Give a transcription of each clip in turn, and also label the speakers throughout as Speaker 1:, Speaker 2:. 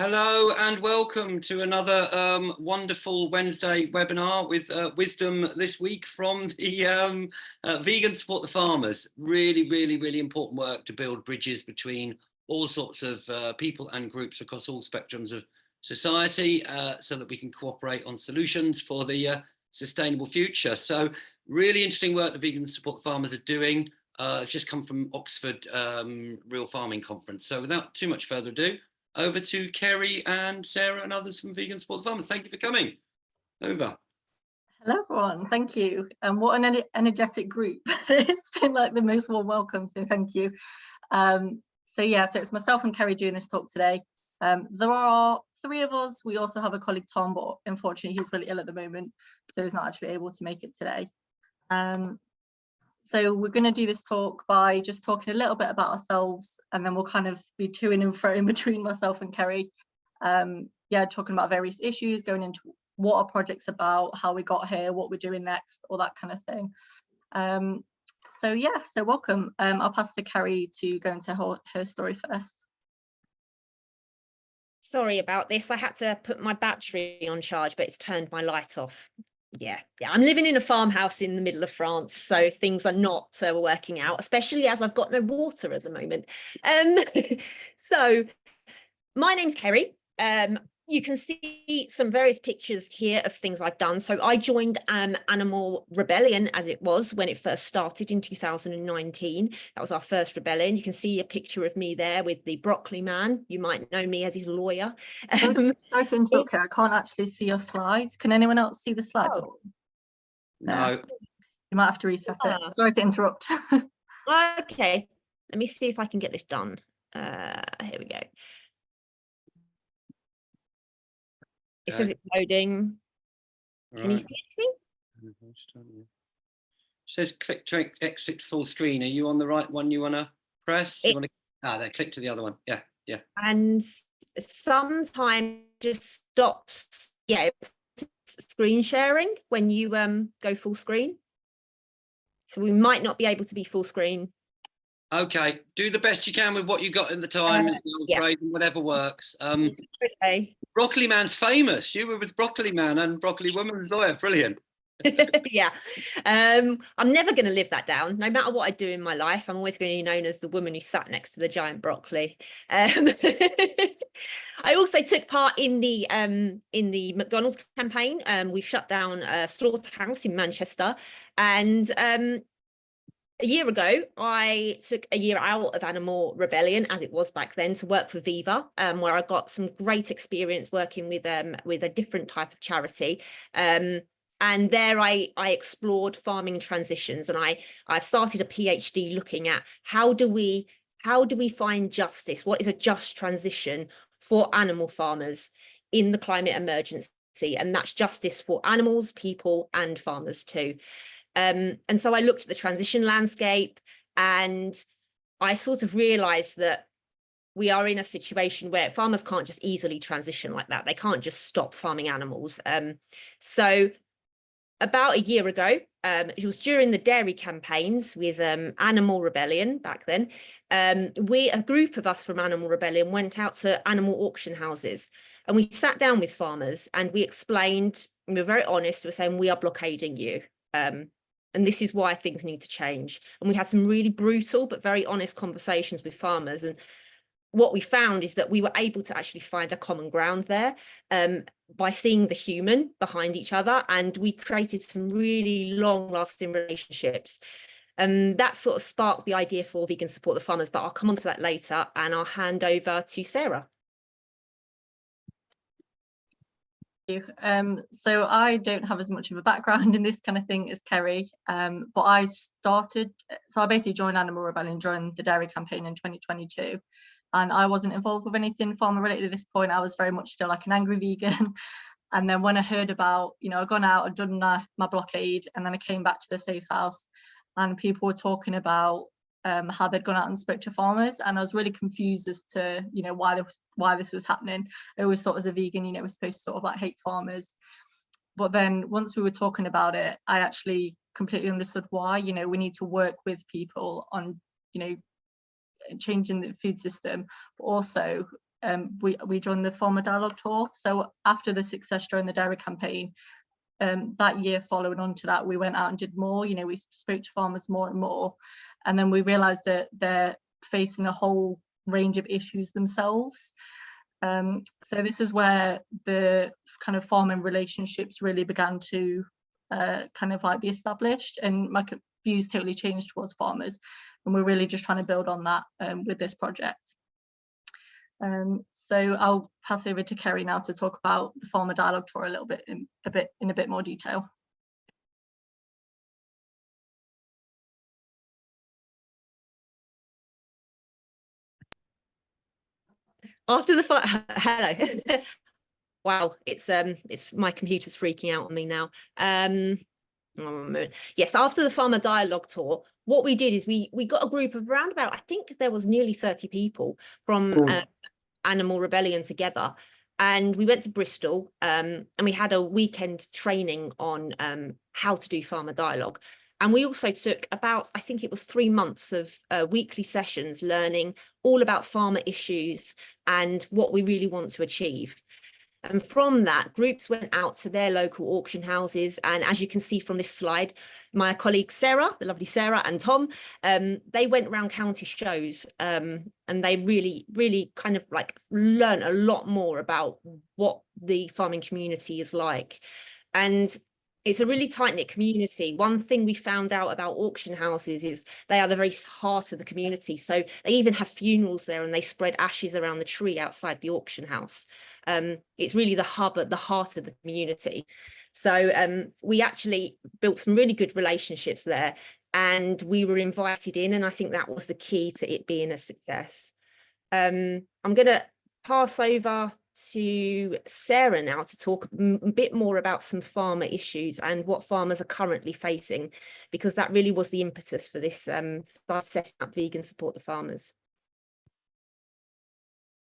Speaker 1: Hello and welcome to another wonderful Wednesday webinar with wisdom this week from the Vegan Support the Farmers. Really important work to build bridges between all sorts of people and groups across all spectrums of society so that we can cooperate on solutions for the sustainable future. So really interesting work the Vegan Support the Farmers are doing. It's just come from Oxford Real Farming Conference. So without too much further ado, over to Kerry and Sarah and others from Vegan Support the Farmers. Thank you for coming. Over.
Speaker 2: Hello everyone, thank you. And what an energetic group. It's been like the most warm welcome, so thank you. So it's myself and Kerry doing this talk today. There are three of us. We also have a colleague, Tom, but unfortunately he's really ill at the moment, so he's not actually able to make it today. So we're going to do this talk by just talking a little bit about ourselves, and then we'll kind of be toing and froing between myself and Kerry. Talking about various issues, going into what our project's about, how we got here, what we're doing next, all that kind of thing. So welcome. I'll pass to Kerry to go into her story first.
Speaker 3: Sorry about this. I had to put my battery on charge, but it's turned my light off. Yeah, I'm living in a farmhouse in the middle of France, so things are not working out, especially as I've got no water at the moment. So my name's Kerry. You can see some various pictures here of things I've done. So I joined Animal Rebellion, as it was when it first started in 2019. That was our first rebellion. You can see a picture of me there with the broccoli man. You might know me as his lawyer.
Speaker 2: Sorry to interrupt, Kerry. I can't actually see your slides. Can anyone else see the slides?
Speaker 1: Oh. No.
Speaker 2: You might have to reset it. Sorry to interrupt.
Speaker 3: Okay, let me see if I can get this done. Here we go. It says it's loading. Can you see anything?
Speaker 1: It says click to exit full screen. Are you on the right one you want to press? Then click to the other one. Yeah.
Speaker 3: And sometimes just stops, screen sharing when you go full screen. So we might not be able to be full screen.
Speaker 1: Okay, do the best you can with what you got at the time, whatever works.
Speaker 3: Okay.
Speaker 1: Broccoli Man's famous. You were with Broccoli Man and Broccoli Woman's lawyer. Brilliant.
Speaker 3: Yeah. I'm never going to live that down. No matter what I do in my life, I'm always going to be known as the woman who sat next to the giant broccoli. I also took part in the McDonald's campaign. We've shut down a slaughterhouse in Manchester, and a year ago, I took a year out of Animal Rebellion, as it was back then, to work for Viva, where I got some great experience working with a different type of charity. And there I explored farming transitions, and I've started a PhD looking at how do we find justice? What is a just transition for animal farmers in the climate emergency? And that's justice for animals, people, and farmers too. And so I looked at the transition landscape, and I sort of realized that we are in a situation where farmers can't just easily transition like that. They can't just stop farming animals. So about a year ago, it was during the dairy campaigns with Animal Rebellion back then, a group of us from Animal Rebellion went out to animal auction houses, and we sat down with farmers and we explained, and we were very honest, we were saying, we are blockading you. And this is why things need to change. And we had some really brutal but very honest conversations with farmers. And what we found is that we were able to actually find a common ground there by seeing the human behind each other. And we created some really long-lasting relationships. And that sort of sparked the idea for Vegan Support the Farmers. But I'll come on to that later, and I'll hand over to Sarah.
Speaker 2: So I don't have as much of a background in this kind of thing as Kerry, but I basically joined Animal Rebellion during the dairy campaign in 2022, and I wasn't involved with anything farmer related at this point. I was very much still like an angry vegan. And then when I heard about, I'd gone out and done my blockade, and then I came back to the safe house, and people were talking about how they'd gone out and spoke to farmers, and I was really confused as to why this was happening. I always thought as a vegan, we're supposed to sort of like hate farmers, but then once we were talking about it, I actually completely understood why. We need to work with people on changing the food system, but also we joined the Farmer Dialogue Tour. So after the success during the dairy campaign, that year following on to that, we went out and did more. You know, we spoke to farmers more and more, and then we realized that they're facing a whole range of issues themselves. So this is where the kind of farming relationships really began to kind of like be established, and my views totally changed towards farmers, and we're really just trying to build on that with this project. So I'll pass over to Kerry now to talk about the Farmer Dialogue Tour a little bit in a bit more detail.
Speaker 3: After the hello. Wow, it's my computer's freaking out on me now. Yes, after the Farmer Dialogue Tour, what we did is we got a group of around about, I think there was nearly 30 people from Animal Rebellion together, and we went to Bristol, and we had a weekend training on how to do farmer dialogue. And we also took about, I think it was 3 months of weekly sessions learning all about farmer issues and what we really want to achieve. And from that, groups went out to their local auction houses. And as you can see from this slide, my colleague Sarah, the lovely Sarah, and Tom, they went around county shows, and they really kind of like learn a lot more about what the farming community is like. And it's a really tight-knit community. One thing we found out about auction houses is they are the very heart of the community. So they even have funerals there, and they spread ashes around the tree outside the auction house. It's really the hub at the heart of the community. So we actually built some really good relationships there, and we were invited in, and I think that was the key to it being a success. I'm going to pass over to Sarah now to talk a bit more about some farmer issues and what farmers are currently facing, because that really was the impetus for this setting up Vegan Support the Farmers.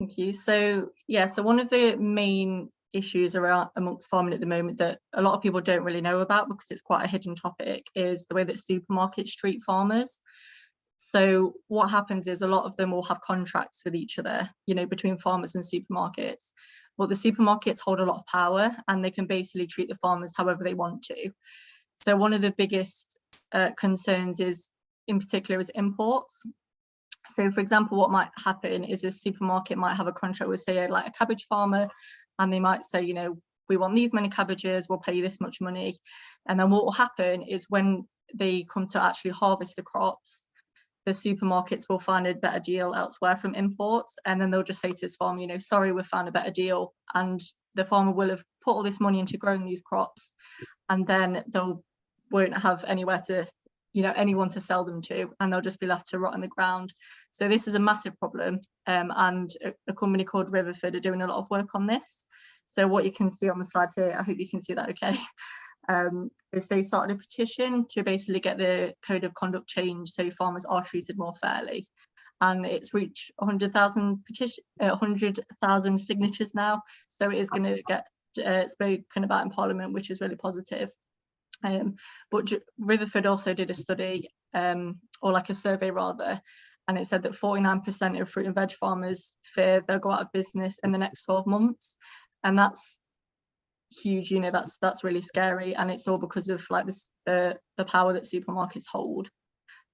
Speaker 2: Thank you. So yeah, so one of the main issues around amongst farming at the moment that a lot of people don't really know about, because it's quite a hidden topic, is the way that supermarkets treat farmers. So what happens is a lot of them will have contracts with each other, you know, between farmers and supermarkets, but the supermarkets hold a lot of power, and they can basically treat the farmers however they want to. So one of the biggest concerns is, in particular, is imports. So for example, what might happen is a supermarket might have a contract with, say, like a cabbage farmer, and they might say, you know, we want these many cabbages, we'll pay you this much money. And then what will happen is when they come to actually harvest the crops, the supermarkets will find a better deal elsewhere from imports, and then they'll just say to this farmer, you know, sorry, we've found a better deal. And the farmer will have put all this money into growing these crops, and then they'll won't have anywhere to, you know, anyone to sell them to, and they'll just be left to rot in the ground. So this is a massive problem, and a company called Riverford are doing a lot of work on this. So what you can see on the slide here, I hope you can see that okay, is they started a petition to basically get the code of conduct changed so farmers are treated more fairly. And it's reached 100,000 signatures now. So it is going to get spoken about in Parliament, which is really positive. But Riverford also did a study, or like a survey rather, and it said that 49% of fruit and veg farmers fear they'll go out of business in the next 12 months. And that's huge, you know, that's really scary, and it's all because of like this the power that supermarkets hold.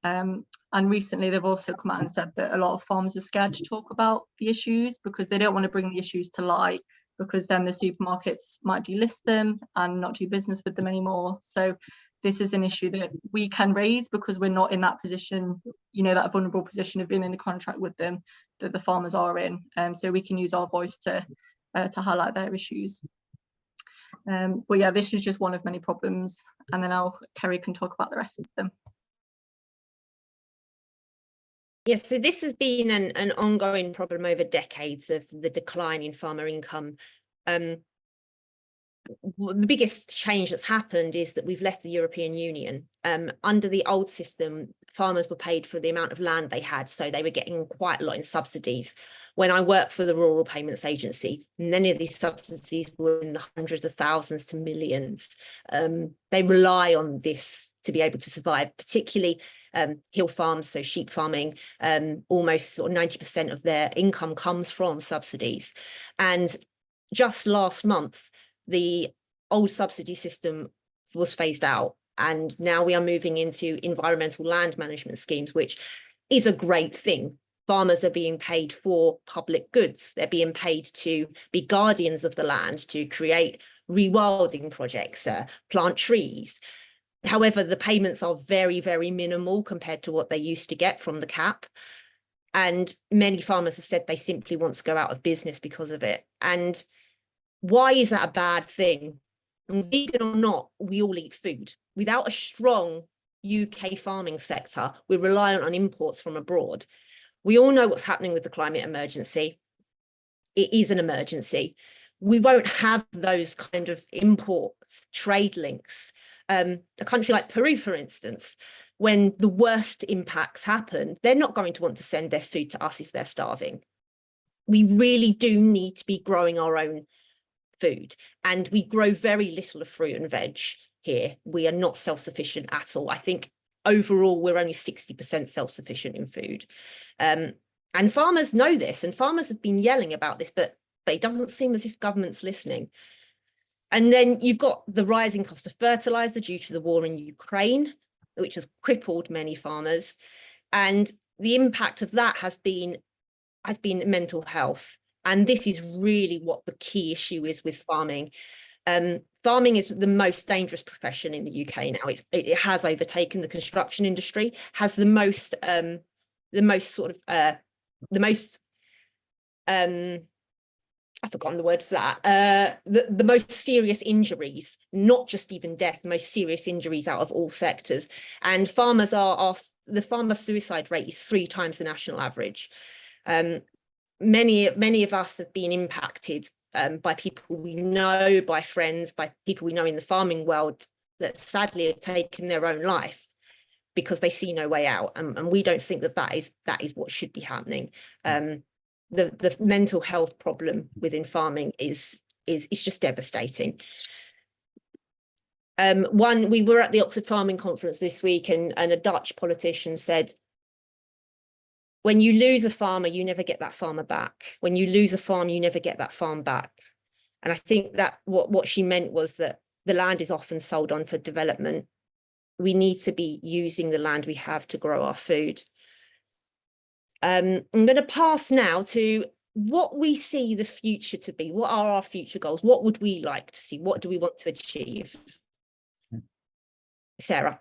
Speaker 2: And recently they've also come out and said that a lot of farmers are scared to talk about the issues because they don't want to bring the issues to light, because then the supermarkets might delist them and not do business with them anymore. So this is an issue that we can raise because we're not in that position, you know, that vulnerable position of being in a contract with them that the farmers are in. So we can use our voice to highlight their issues. But yeah, this is just one of many problems, and then Kerry can talk about the rest of them.
Speaker 3: Yes, so this has been an ongoing problem over decades of the decline in farmer income. The biggest change that's happened is that we've left the European Union. Under the old system, farmers were paid for the amount of land they had, so they were getting quite a lot in subsidies. When I worked for the Rural Payments Agency, many of these subsidies were in the hundreds of thousands to millions. They rely on this to be able to survive, particularly hill farms, so sheep farming, almost sort of 90% of their income comes from subsidies. And just last month, the old subsidy system was phased out, and now we are moving into environmental land management schemes, which is a great thing. Farmers are being paid for public goods. They're being paid to be guardians of the land, to create rewilding projects, plant trees. However, the payments are very, very minimal compared to what they used to get from the cap. And many farmers have said they simply want to go out of business because of it. And why is that a bad thing? And vegan or not, we all eat food. Without a strong UK farming sector, we're reliant on imports from abroad. We all know what's happening with the climate emergency. It is an emergency. We won't have those kind of imports, trade links. A country like Peru, for instance, when the worst impacts happen, they're not going to want to send their food to us if they're starving. We really do need to be growing our own food, and we grow very little of fruit and veg here. We are not self-sufficient at all. I think overall we're only 60% self-sufficient in food, and farmers know this, and farmers have been yelling about this, but it doesn't seem as if government's listening. And then you've got the rising cost of fertilizer due to the war in Ukraine, which has crippled many farmers, and the impact of that has been mental health. And this is really what the key issue is with farming. Farming is the most dangerous profession in the UK now. It has overtaken the construction industry, has the most I've forgotten the word for that, the most serious injuries, not just even death, the most serious injuries out of all sectors. And farmers the farmer suicide rate is 3 times the national average. Many of us have been impacted by people we know, by friends, by people we know in the farming world that sadly have taken their own life because they see no way out. And we don't think that is what should be happening. The mental health problem within farming is just devastating. We were at the Oxford Farming Conference this week, and a Dutch politician said, when you lose a farmer, you never get that farmer back. When you lose a farm, you never get that farm back. And I think that what she meant was that the land is often sold on for development. We need to be using the land we have to grow our food. I'm going to pass now to what we see the future to be. What are our future goals? What would we like to see? What do we want to achieve? Sarah.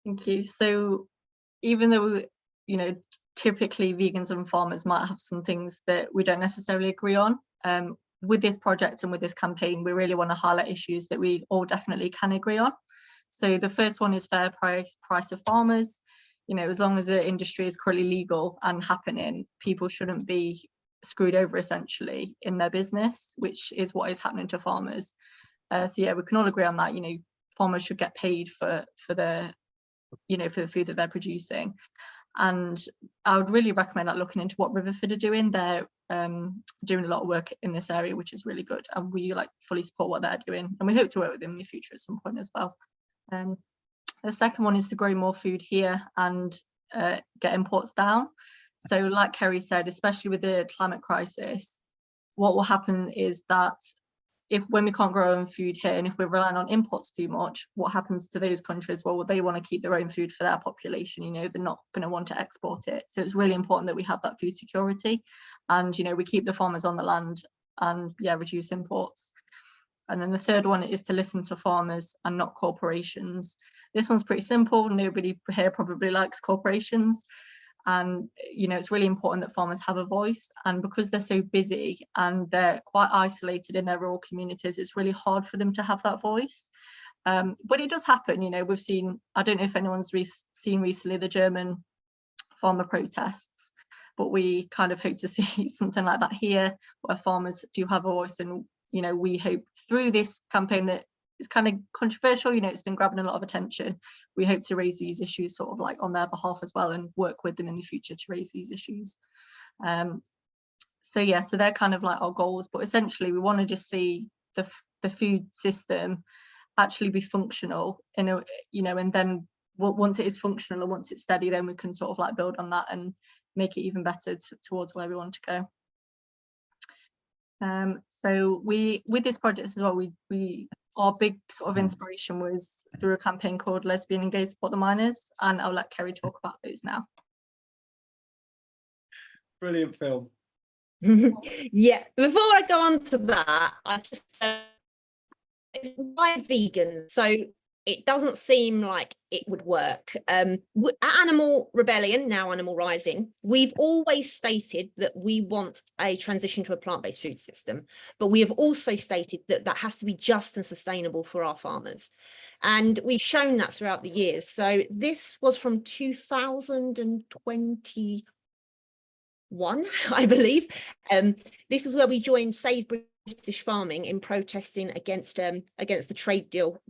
Speaker 2: Thank you. So even though, typically vegans and farmers might have some things that we don't necessarily agree on, with this project and with this campaign, we really want to highlight issues that we all definitely can agree on. So the first one is fair price of farmers. As long as the industry is currently legal and happening, people shouldn't be screwed over essentially in their business, which is what is happening to farmers. So yeah, we can all agree on that. Farmers should get paid for the food that they're producing. And I would really recommend looking into what Riverford are doing. They're doing a lot of work in this area, which is really good, and we fully support what they're doing, and we hope to work with them in the future at some point as well. The second one is to grow more food here and get imports down. So like Kerry said, especially with the climate crisis, what will happen is that when we can't grow our own food here, and if we're relying on imports too much, what happens to those countries? Well, they want to keep their own food for their population. They're not going to want to export it. So it's really important that we have that food security, and we keep the farmers on the land and reduce imports. And then the third one is to listen to farmers and not corporations. This one's pretty simple. Nobody here probably likes corporations. And, it's really important that farmers have a voice. And because they're so busy and they're quite isolated in their rural communities, it's really hard for them to have that voice. But it does happen. We've seen, I don't know if anyone's seen recently the German farmer protests, but we kind of hope to see something like that here, where farmers do have a voice. And we hope through this campaign that it's kind of controversial, it's been grabbing a lot of attention. We hope to raise these issues sort of on their behalf as well, and work with them in the future to raise these issues. So they're kind of our goals, but essentially we want to just see the food system actually be functional in a, you know, and then once it is functional and once it's steady, then we can sort of like build on that and make it even better towards where we want to go. So with this project as well, our big sort of inspiration was through a campaign called Lesbian and Gay Support the Miners, and I'll let Kerry talk about those now.
Speaker 1: Brilliant film.
Speaker 3: Yeah, before I go on to that, I just why vegan? So it doesn't seem like it would work. At Animal Rebellion, now Animal Rising, we've always stated that we want a transition to a plant-based food system, but we have also stated that that has to be just and sustainable for our farmers. And we've shown that throughout the years. So this was from 2021, I believe. This is where we joined Save British Farming in protesting against the trade deal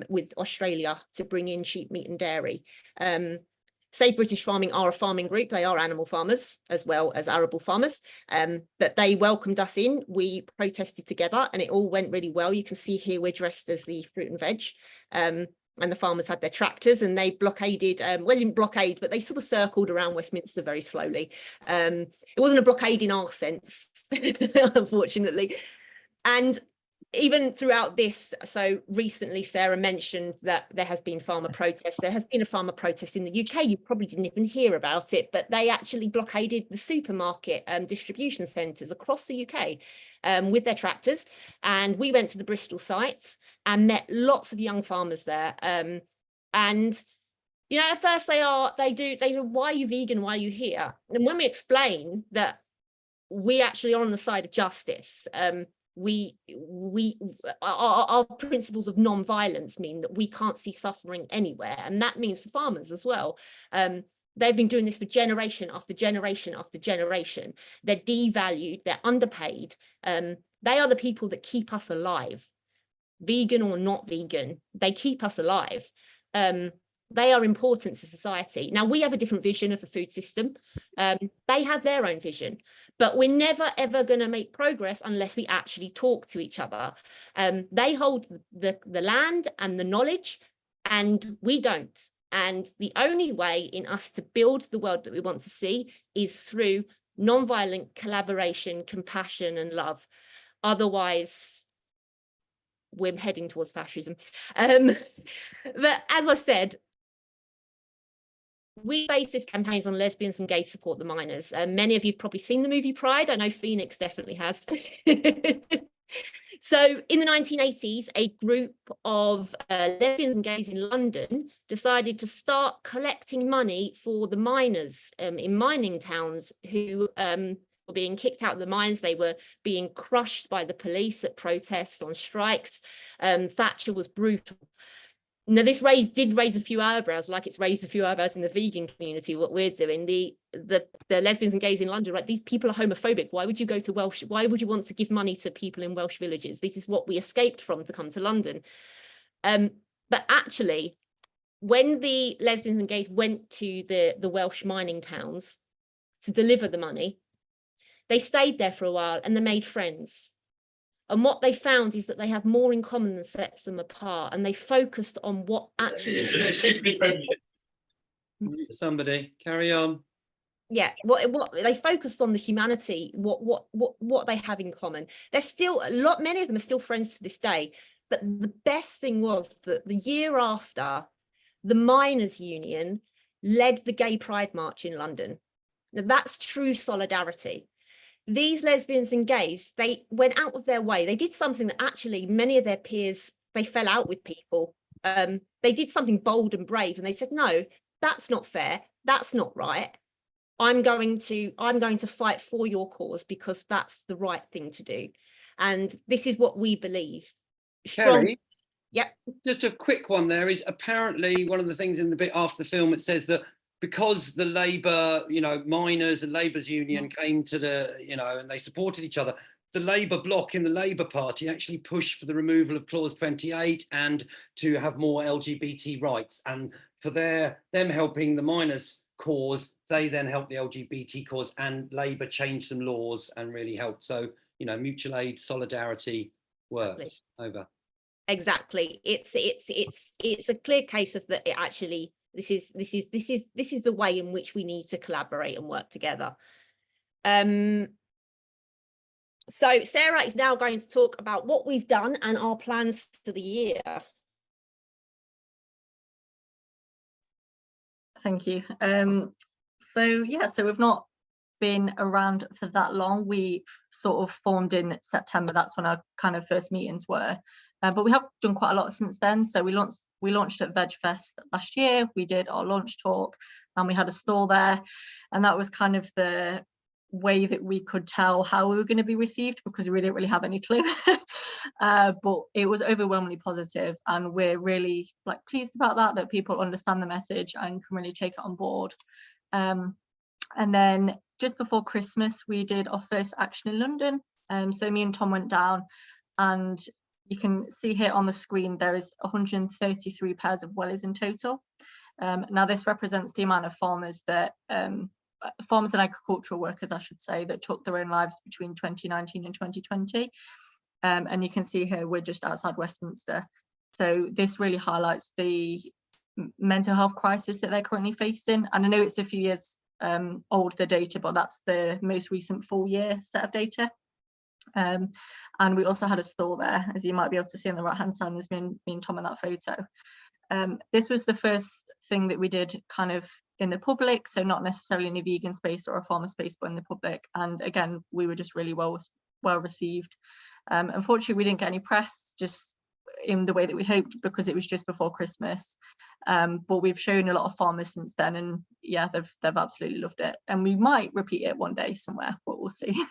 Speaker 3: with Australia to bring in sheep, meat and dairy. Save British Farming are a farming group. They are animal farmers as well as arable farmers, but they welcomed us in. We protested together and it all went really well. You can see here we're dressed as the fruit and veg, and the farmers had their tractors and they blockaded, well, they didn't blockade, but they sort of circled around Westminster very slowly. It wasn't a blockade in our sense, unfortunately. And even throughout this, so recently Sarah mentioned that there has been farmer protests. There has been a farmer protest in the UK. You probably didn't even hear about it, but they actually blockaded the supermarket distribution centres across the UK with their tractors. And we went to the Bristol sites and met lots of young farmers there. And you know, at first they do, why are you vegan? Why are you here? And when we explain that we actually are on the side of justice, our principles of non-violence mean that we can't see suffering anywhere, and that means for farmers as well. They've been doing this for generation after generation after generation. They're devalued, they're underpaid. They are the people that keep us alive, vegan or not vegan. They keep us alive. They are important to society. Now, we have a different vision of the food system. They have their own vision, but we're never, ever going to make progress unless we actually talk to each other. They hold the land and the knowledge, and we don't. And the only way in us to build the world that we want to see is through non-violent collaboration, compassion, and love. Otherwise, we're heading towards fascism. But as I said, we base this campaigns on lesbians and gays support the miners. Many of you have probably seen the movie Pride. I know Phoenix definitely has. So in the 1980s, a group of lesbians and gays in London decided to start collecting money for the miners in mining towns who were being kicked out of the mines. They were being crushed by the police at protests, on strikes. Thatcher was brutal. Now, this did raise a few eyebrows, like it's raised a few eyebrows in the vegan community, what we're doing. The lesbians and gays in London, right? These people are homophobic. Why would you go to Welsh? Why would you want to give money to people in Welsh villages? This is what we escaped from to come to London. But actually, when the lesbians and gays went to the Welsh mining towns to deliver the money, they stayed there for a while and they made friends. And what they found is that they have more in common than sets them apart. And they focused on what actually...
Speaker 1: Somebody, carry on.
Speaker 3: Yeah, what they focused on the humanity, what they have in common. They're still, many of them are still friends to this day. But the best thing was that the year after, the Miners' Union led the Gay Pride March in London. Now, that's true solidarity. These lesbians and gays, they went out of their way. They did something that actually many of their peers, they fell out with people. They did something bold and brave, and they said, no, that's not fair. That's not right. I'm going to fight for your cause because that's the right thing to do. And this is what we believe.
Speaker 1: Kerry,
Speaker 3: yeah.
Speaker 1: Just a quick one there is apparently one of the things in the bit after the film, it says that because the Labour, miners and Labour's union came to and they supported each other, the Labour bloc in the Labour Party actually pushed for the removal of Clause 28 and to have more LGBT rights. And for them helping the miners' cause, they then helped the LGBT cause, and Labour changed some laws and really helped. So, mutual aid, solidarity works. Over.
Speaker 3: Exactly. It's a clear case of that. It actually, this is the way in which we need to collaborate and work together. So Sarah is now going to talk about what we've done and our plans for the year.
Speaker 2: Thank you. So we've not been around for that long. We sort of formed in September. That's when our kind of first meetings were. But we have done quite a lot since then. So we launched at VegFest last year. We did our launch talk and we had a stall there. And that was kind of the way that we could tell how we were going to be received, because we didn't really have any clue. But it was overwhelmingly positive, and we're really pleased about that people understand the message and can really take it on board. And then just before Christmas, we did our first action in London. So me and Tom went down, and you can see here on the screen there is 133 pairs of wellies in total. Now this represents the amount of farmers that farmers and agricultural workers, I should say, that took their own lives between 2019 and 2020. And you can see here we're just outside Westminster. So this really highlights the mental health crisis that they're currently facing. And I know it's a few years old, the data, but that's the most recent full year set of data. And we also had a stall there, as you might be able to see on the right hand side. There's me and Tom in that photo. This was the first thing that we did kind of in the public, so not necessarily in a vegan space or a farmer space, but in the public. And again, we were just really well received. Unfortunately, we didn't get any press, just in the way that we hoped, because it was just before Christmas. But we've shown a lot of farmers since then, and yeah, they've absolutely loved it. And we might repeat it one day somewhere, but we'll see.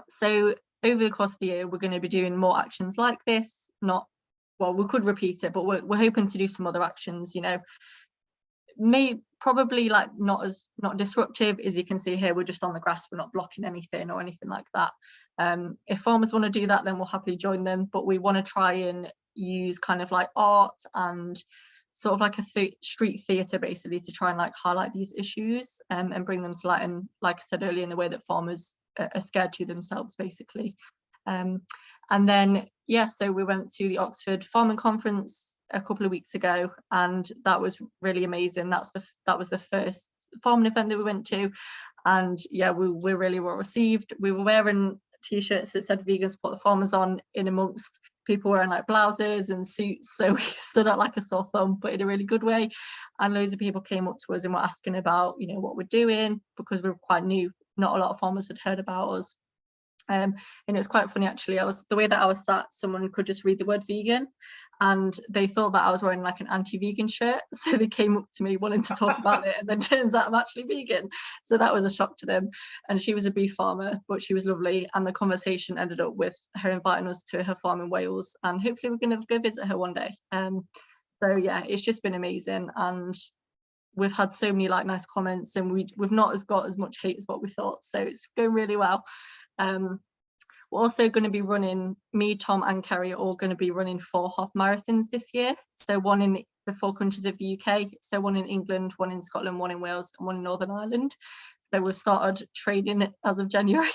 Speaker 2: So over the course of the year, we're going to be doing more actions like this. We could repeat it, but we're hoping to do some other actions, probably not disruptive. As you can see here, we're just on the grass, we're not blocking anything or anything like that. If farmers want to do that, then we'll happily join them, but we want to try and use kind of like art and sort of like a street theatre, basically, to try and highlight these issues and bring them to light, and like I said earlier, in the way that farmers are scared to themselves, basically. And then so we went to the Oxford Farming Conference a couple of weeks ago, and that was really amazing. That was the first farming event that we went to, and we really well received. We were wearing t-shirts that said "Vegan Support the Farmers" on, in amongst people wearing blouses and suits, so we stood out like a sore thumb, but in a really good way. And loads of people came up to us and were asking about what we're doing, because we were quite new. Not a lot of farmers had heard about us. And it was quite funny, actually. The way that I was sat, someone could just read the word vegan, and they thought that I was wearing an anti-vegan shirt, so they came up to me wanting to talk about it, and then turns out I'm actually vegan. So that was a shock to them. And she was a beef farmer, but she was lovely, and the conversation ended up with her inviting us to her farm in Wales, and hopefully we're going to go visit her one day. So yeah, it's just been amazing, and we've had so many nice comments, and we've not got as much hate as what we thought, so it's going really well. We're also going to be running, me, Tom and Kerry are all going to be running 4 half marathons this year. So one in the 4 countries of the UK, so one in England, one in Scotland, one in Wales, and one in Northern Ireland. So we've started training as of January.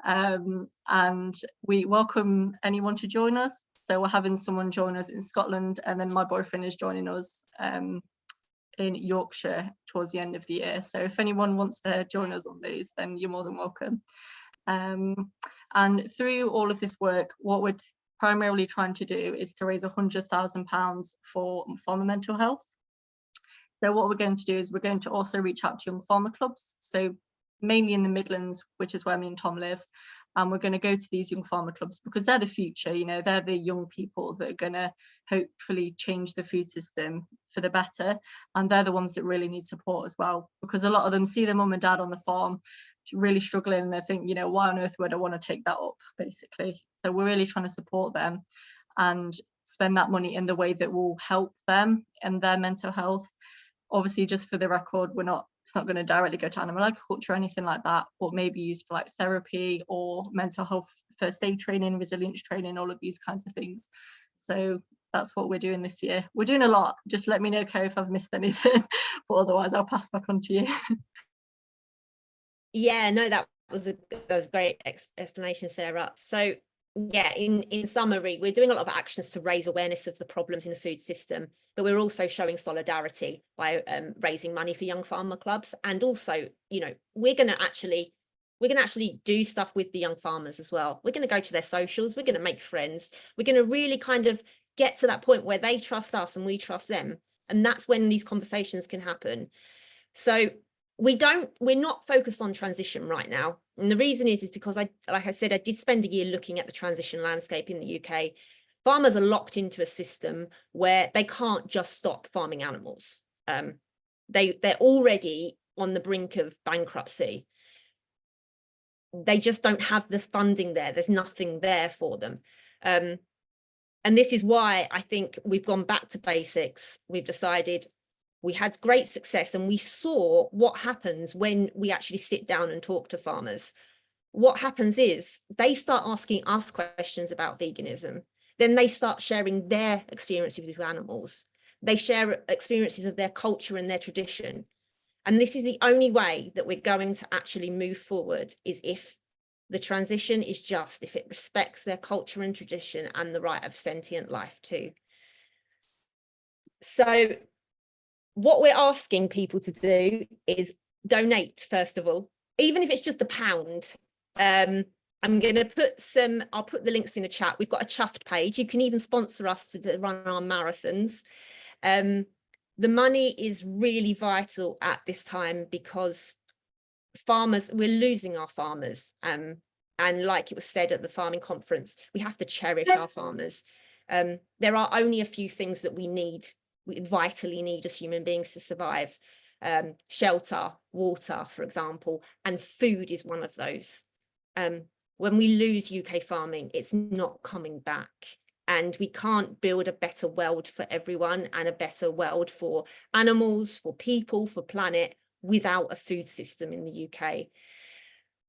Speaker 2: And we welcome anyone to join us. So we're having someone join us in Scotland, and then my boyfriend is joining us in Yorkshire towards the end of the year. So if anyone wants to join us on these, then you're more than welcome. And through all of this work, what we're primarily trying to do is to raise £100,000 for farmer mental health. So what we're going to do is we're going to also reach out to young farmer clubs, so mainly in the Midlands, which is where me and Tom live. And we're going to go to these young farmer clubs because they're the future, they're the young people that are going to hopefully change the food system for the better. And they're the ones that really need support as well, because a lot of them see their mum and dad on the farm really struggling, and they think, why on earth would I want to take that up, basically. So we're really trying to support them and spend that money in the way that will help them and their mental health. Obviously, just for the record, it's not going to directly go to animal agriculture or anything like that, but maybe used for therapy or mental health first aid training, resilience training, all of these kinds of things. So that's what we're doing this year. We're doing a lot. Just let me know, Kerry, if I've missed anything, but otherwise I'll pass back on to you.
Speaker 3: Yeah, no, that was a great explanation, Sarah. So yeah, in summary, we're doing a lot of actions to raise awareness of the problems in the food system, but we're also showing solidarity by raising money for young farmer clubs. And also, you know, we're going to actually do stuff with the young farmers as well. We're going to go to their socials, we're going to make friends, we're going to really kind of get to that point where they trust us and we trust them. And that's when these conversations can happen. So we're not focused on transition right now. And the reason is because like I said, I did spend a year looking at the transition landscape in the UK. Farmers are locked into a system where they can't just stop farming animals. They're already on the brink of bankruptcy. They just don't have the funding there. There's nothing there for them. And this is why I think we've gone back to basics. We've decided we had great success, and we saw what happens when we actually sit down and talk to farmers. What happens is they start asking us questions about veganism. Then they start sharing their experiences with animals. They share experiences of their culture and their tradition. And this is the only way that we're going to actually move forward, is if the transition is just, if it respects their culture and tradition and the right of sentient life too. So what we're asking people to do is donate, first of all, even if it's just £1. I'm going to I'll put the links in the chat. We've got a Chuffed page. You can even sponsor us to run our marathons. The money is really vital at this time because we're losing our farmers. And like it was said at the farming conference, we have to cherish our farmers. There are only a few things that we vitally need as human beings to survive. Shelter, water, for example, and food is one of those. When we lose UK farming, it's not coming back. And we can't build a better world for everyone and a better world for animals, for people, for planet without a food system in the UK.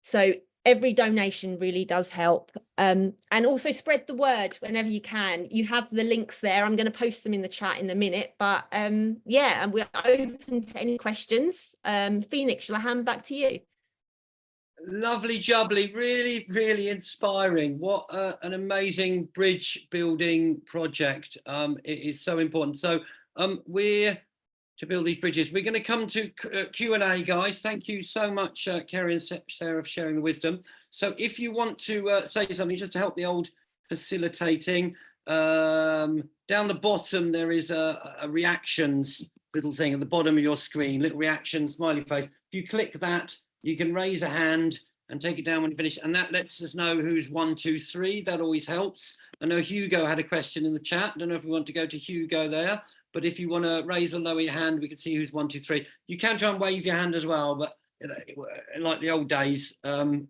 Speaker 3: So every donation really does help. And also spread the word whenever you can. You have the links there. I'm going to post them in the chat in a minute. But yeah, and we're open to any questions. Phoenix, shall I hand back to you?
Speaker 1: Lovely jubbly, really, really inspiring. What an amazing bridge building project. It is so important. So we're to build these bridges. We're going to come to Q&A, guys. Thank you so much, Kerry and Sarah, for sharing the wisdom. So if you want to say something just to help the old facilitating, down the bottom there is a reactions little thing at the bottom of your screen, little reaction smiley face. If you click that, you can raise a hand and take it down when you finish, and that lets us know who's 1, 2, 3. That always helps. I know Hugo had a question in the chat. I don't know if we want to go to Hugo there, but if you want to raise or lower your hand, we can see who's 1, 2, 3. You can try and wave your hand as well, but you know, like the old days,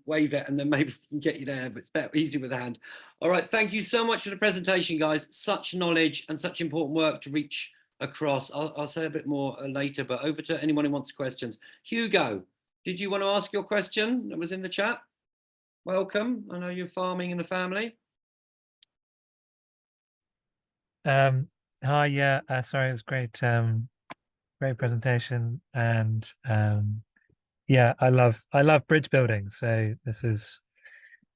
Speaker 1: wave it and then maybe we can get you there, but it's better easy with a hand. All right, thank you so much for the presentation, guys. Such knowledge and such important work to reach across. I'll say a bit more later, but over to anyone who wants questions. Hugo, did you want to ask your question that was in the chat? Welcome. I know you're farming in the family.
Speaker 4: Hi, yeah, sorry, it was great, great presentation, and yeah, I love bridge building, so this is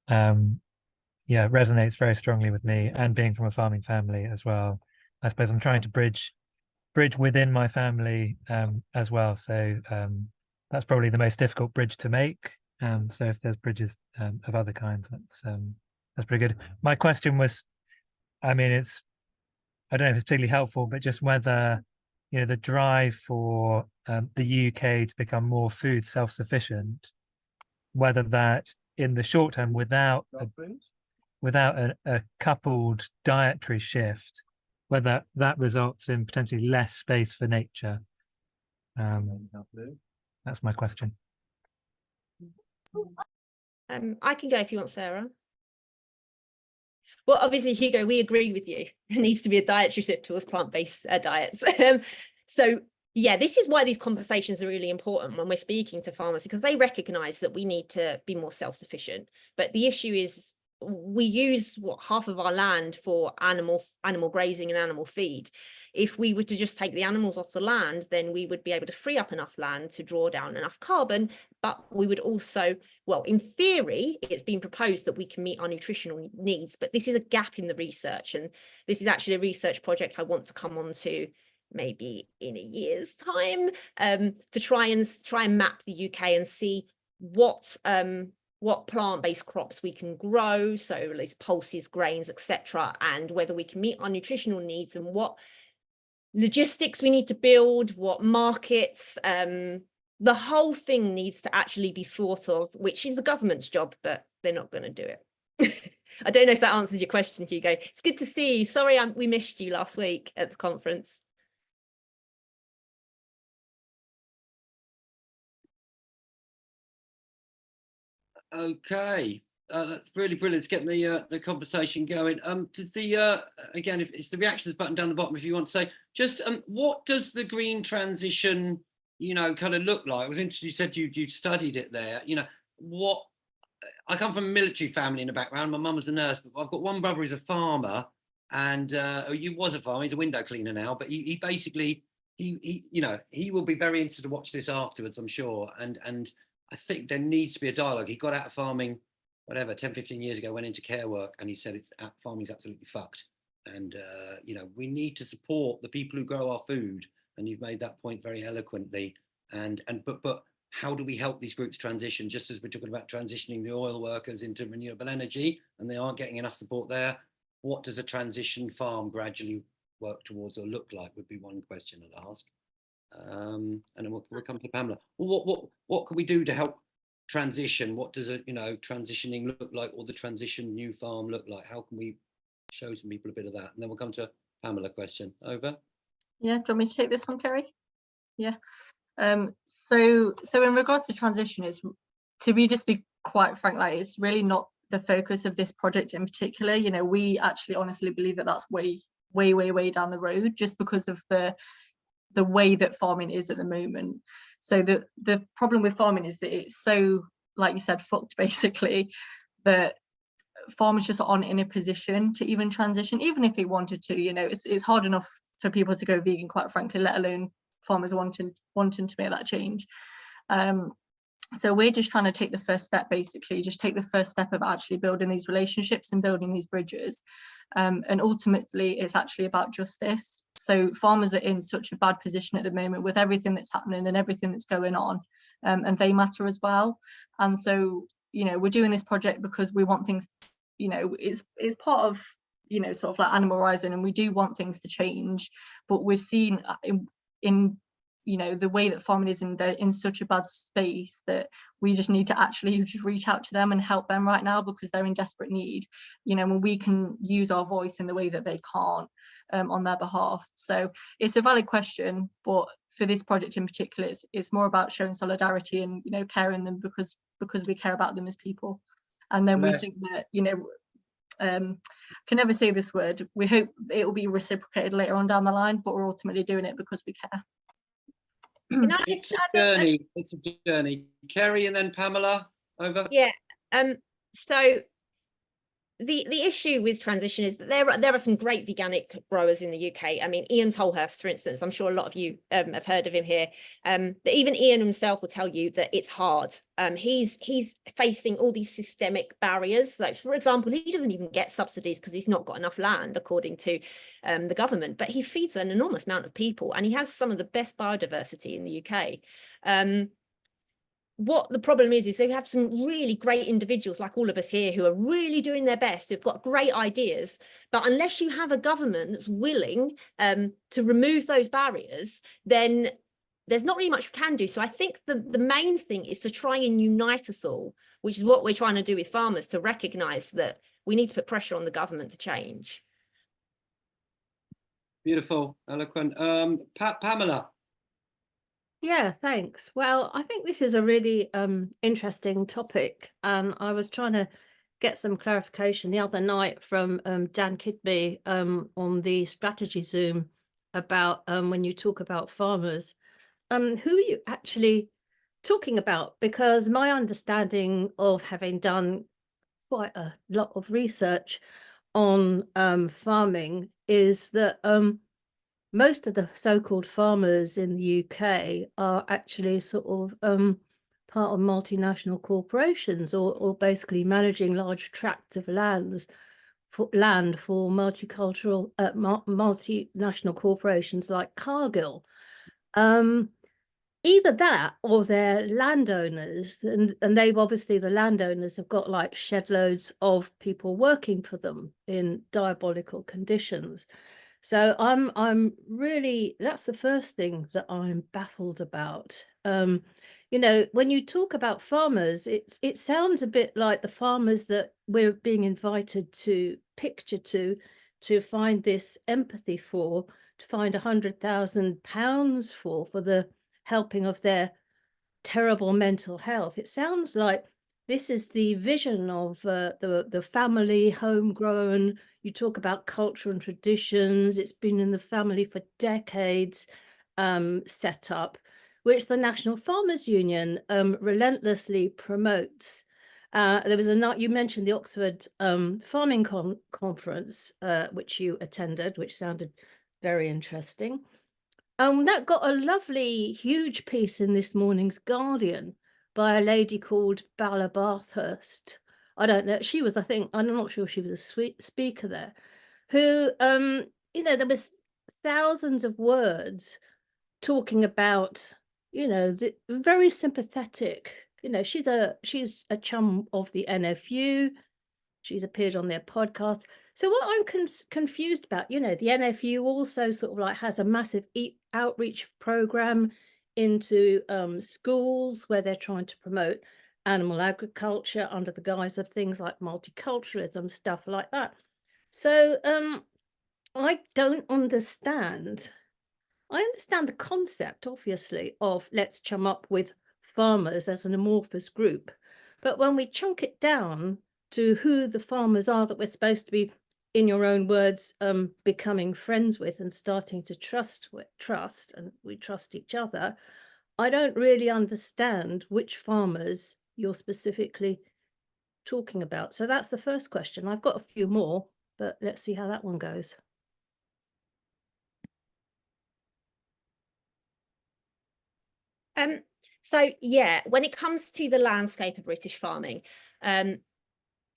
Speaker 4: yeah, resonates very strongly with me, and being from a farming family as well. I suppose I'm trying to bridge within my family as well, so that's probably the most difficult bridge to make. So if there's bridges of other kinds, that's pretty good. My question was, I mean, I don't know if it's particularly helpful, but just whether, you know, the drive for the UK to become more food self-sufficient, whether that in the short term, without a coupled dietary shift, whether that results in potentially less space for nature. That's my question.
Speaker 3: I can go if you want, Sarah. Well, obviously, Hugo, we agree with you. There needs to be a dietary shift towards plant-based diets. So, yeah, this is why these conversations are really important when we're speaking to farmers, because they recognise that we need to be more self-sufficient. But the issue is we use half of our land for animal grazing and animal feed. if we were to just take the animals off the land, then we would be able to free up enough land to draw down enough carbon, but we would also, well, in theory, it's been proposed that we can meet our nutritional needs, but this is a gap in the research, and this is actually a research project I want to come on to maybe in a year's time, to try and map the UK and see what plant-based crops we can grow, so these pulses, grains, etc., and whether we can meet our nutritional needs, and what logistics we need to build, what markets. The whole thing needs to actually be thought of, which is the government's job, but they're not going to do it. I don't know if that answers your question, Hugo. It's good to see you. Sorry, we missed you last week at the conference.
Speaker 1: Okay, that's really brilliant. It's getting the conversation going. Again, if it's the reactions button down the bottom, if you want to say, just what does the green transition, kind of look like? I was interested. You said you studied it there. What? I come from a military family in the background. My mum was a nurse, but I've got one brother who's a farmer, and he was a farmer. He's a window cleaner now, but he basically he will be very interested to watch this afterwards, I'm sure. And I think there needs to be a dialogue. He got out of farming, whatever, 10, 15 years ago, went into care work, and he said farming's absolutely fucked. And, we need to support the people who grow our food. And you've made that point very eloquently. But how do we help these groups transition? Just as we're talking about transitioning the oil workers into renewable energy, and they aren't getting enough support there, what does a transition farm gradually work towards or look like would be one question I'd ask. And then we'll come to Pamela. What can we do to help transition? What does a transitioning look like, or the transition new farm look like? How can we show some people a bit of that? And then we'll come to Pamela question. Over.
Speaker 2: Yeah, do you want me to take this one, Kerry? Yeah. So in regards to transition, is to be quite frank, like it's really not the focus of this project in particular. We actually honestly believe that that's way down the road, just because of the way that farming is at the moment. So the problem with farming is that it's so, like you said, fucked basically, that farmers just aren't in a position to even transition, even if they wanted to. It's hard enough for people to go vegan, quite frankly, let alone farmers wanting to make that change. So we're just trying to take the first step, basically, just take the first step of actually building these relationships and building these bridges. And ultimately, it's actually about justice. So farmers are in such a bad position at the moment with everything that's happening and everything that's going on, and they matter as well. And so, we're doing this project because we want things, it's part of, sort of like Animal Rising, and we do want things to change. But we've seen in the way that farming is in such a bad space, that we just need to actually just reach out to them and help them right now, because they're in desperate need, when we can use our voice in the way that they can't, on their behalf. So it's a valid question, but for this project in particular, it's more about showing solidarity and caring them because we care about them as people. And then we think that can never say this word, we hope it will be reciprocated later on down the line, but we're ultimately doing it because we care.
Speaker 1: It's a journey. Kerry and then Pamela. Over.
Speaker 3: Yeah. So the issue with transition is that there are some great veganic growers in the UK. I mean, Ian Tolhurst, for instance, I'm sure a lot of you have heard of him here. But even Ian himself will tell you that it's hard. He's facing all these systemic barriers. Like, for example, he doesn't even get subsidies because he's not got enough land, according to the government. But he feeds an enormous amount of people, and he has some of the best biodiversity in the UK. What the problem is they have some really great individuals like all of us here who are really doing their best, who've got great ideas, but unless you have a government that's willing to remove those barriers, then there's not really much we can do. So I think the main thing is to try and unite us all, which is what we're trying to do with farmers, to recognise that we need to put pressure on the government to change.
Speaker 1: Beautiful, eloquent. Pamela.
Speaker 5: Yeah, thanks. Well, I think this is a really interesting topic, and I was trying to get some clarification the other night from Dan Kidby on the strategy Zoom about when you talk about farmers, who are you actually talking about? Because my understanding of having done quite a lot of research on farming is that most of the so-called farmers in the UK are actually sort of part of multinational corporations, or basically managing large tracts of land for multicultural multinational corporations like Cargill. Either that, or they're landowners, and they've obviously, the landowners have got like shed loads of people working for them in diabolical conditions. So I'm really, that's the first thing that I'm baffled about. You know, when you talk about farmers, it sounds a bit like the farmers that we're being invited to picture to find this empathy for, to find £100,000 for the helping of their terrible mental health. It sounds like this is the vision of the family, homegrown. You talk about culture and traditions. It's been in the family for decades, set up, which the National Farmers Union relentlessly promotes. There was you mentioned the Oxford Farming Conference, which you attended, which sounded very interesting. That got a lovely, huge piece in this morning's Guardian by a lady called Bala Bathurst. I don't know. She was, I think, I'm not sure she was a speaker there, who, you know, there was thousands of words talking about, you know, the very sympathetic, you know, she's a chum of the NFU. She's appeared on their podcast. So what I'm confused about, you know, the NFU also sort of like has a massive outreach program into schools where they're trying to promote animal agriculture under the guise of things like multiculturalism, stuff like that. So I don't understand. I understand the concept, obviously, of let's chum up with farmers as an amorphous group. But when we chunk it down to who the farmers are that we're supposed to be, in your own words, becoming friends with and starting to trust, and we trust each other, I don't really understand which farmers you're specifically talking about. So that's the first question. I've got a few more, but let's see how that one goes.
Speaker 3: So yeah, when it comes to the landscape of British farming, it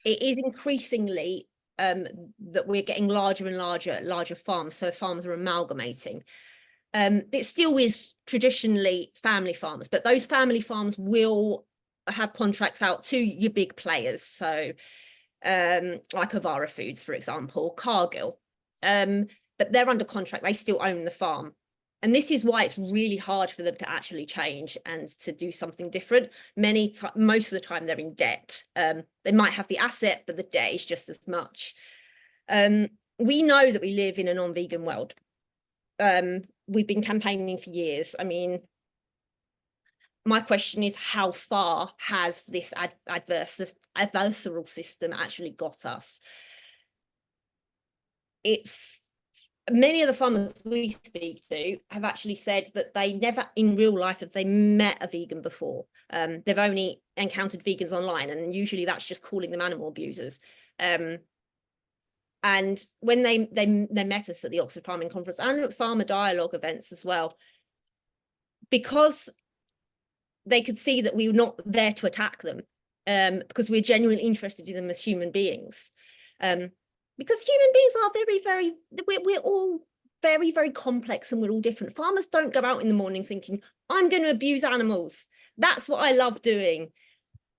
Speaker 3: is increasingly that we're getting larger and larger farms. So farms are amalgamating. It still is traditionally family farms, but those family farms will have contracts out to your big players. So like Avara Foods, for example, Cargill. But they're under contract, they still own the farm. And this is why it's really hard for them to actually change and to do something different. Most of the time they're in debt. They might have the asset, but the debt is just as much. We know that we live in a non-vegan world. We've been campaigning for years. I mean, my question is, how far has this adversarial system actually got us? Many of the farmers we speak to have actually said that they never in real life have they met a vegan before. They've only encountered vegans online, and usually that's just calling them animal abusers. And when they met us at the Oxford Farming Conference and at Farmer Dialogue events as well, because they could see that we were not there to attack them, because we're genuinely interested in them as human beings. Because human beings are we're all very, very complex, and we're all different. Farmers don't go out in the morning thinking, I'm going to abuse animals. That's what I love doing.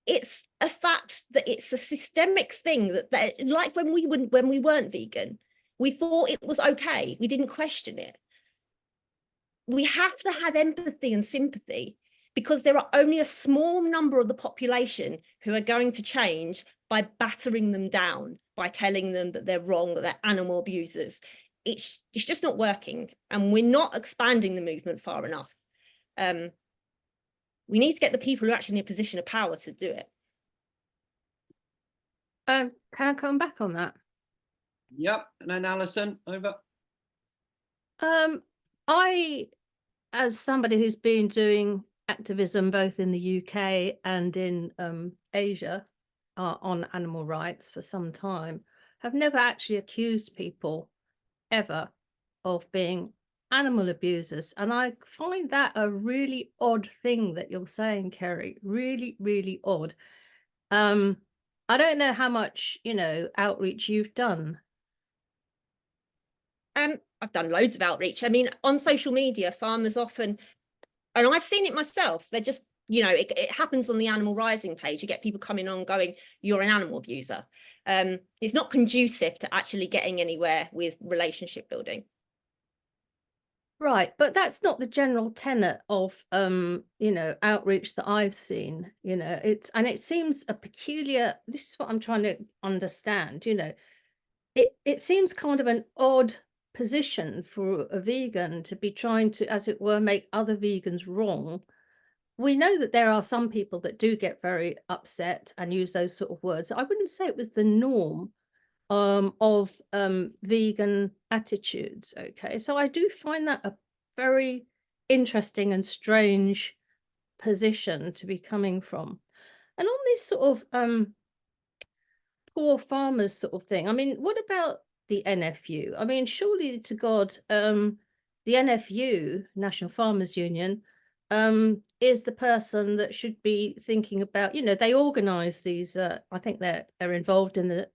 Speaker 3: It's a fact that it's a systemic thing that like when we weren't vegan, we thought it was okay. We didn't question it. We have to have empathy and sympathy, because there are only a small number of the population who are going to change by battering them down, by telling them that they're wrong, that they're animal abusers. It's just not working, and we're not expanding the movement far enough. We need to get the people who are actually in a position of power to do it.
Speaker 5: Can I come back on that?
Speaker 1: Yep, and then Alison, over.
Speaker 5: I, as somebody who's been doing activism both in the UK and in Asia on animal rights for some time, have never actually accused people ever of being animal abusers. And I find that a really odd thing that you're saying, Kerry. Really, really odd. I don't know how much, outreach you've done.
Speaker 3: I've done loads of outreach. I mean, on social media, farmers often, and I've seen it myself, they're just, it happens on the Animal Rising page. You get people coming on going, you're an animal abuser. It's not conducive to actually getting anywhere with relationship building.
Speaker 5: Right, but that's not the general tenet of outreach that I've seen. It seems a peculiar, this is what I'm trying to understand, it seems kind of an odd position for a vegan to be trying to, as it were, make other vegans wrong. We know that there are some people that do get very upset and use those sort of words. I wouldn't say it was the norm of vegan attitudes. Okay, so I do find that a very interesting and strange position to be coming from. And on this sort of poor farmers sort of thing, I mean, what about the NFU? I mean, surely to God, the NFU, National Farmers Union, is the person that should be thinking about, they organize these, I think they're involved in the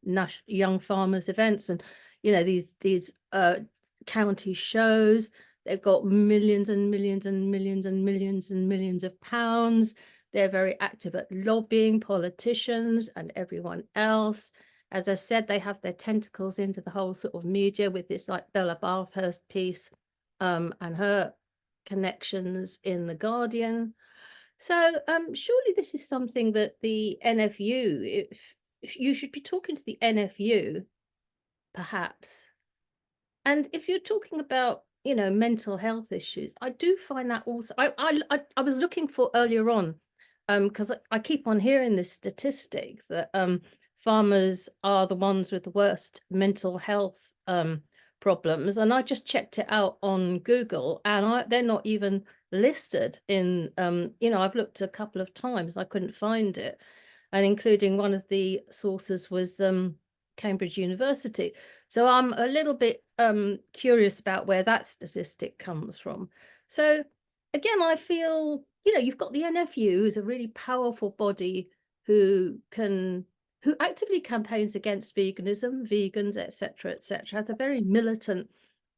Speaker 5: young farmers events, and these county shows. They've got millions and millions and millions and millions and millions of pounds. They're very active at lobbying politicians and everyone else. As I said, they have their tentacles into the whole sort of media with this like Bella Bathurst piece and her connections in The Guardian. So surely this is something that the NFU, if you should be talking to the NFU, perhaps. And if you're talking about, mental health issues, I do find that also, I was looking for earlier on, because I keep on hearing this statistic that farmers are the ones with the worst mental health problems, and I just checked it out on Google, and they're not even listed in I've looked a couple of times, I couldn't find it, and including one of the sources was Cambridge University. So I'm a little bit curious about where that statistic comes from. So again, I feel you've got the NFU, who's a really powerful body who actively campaigns against veganism, vegans, etc., etc., has a very militant,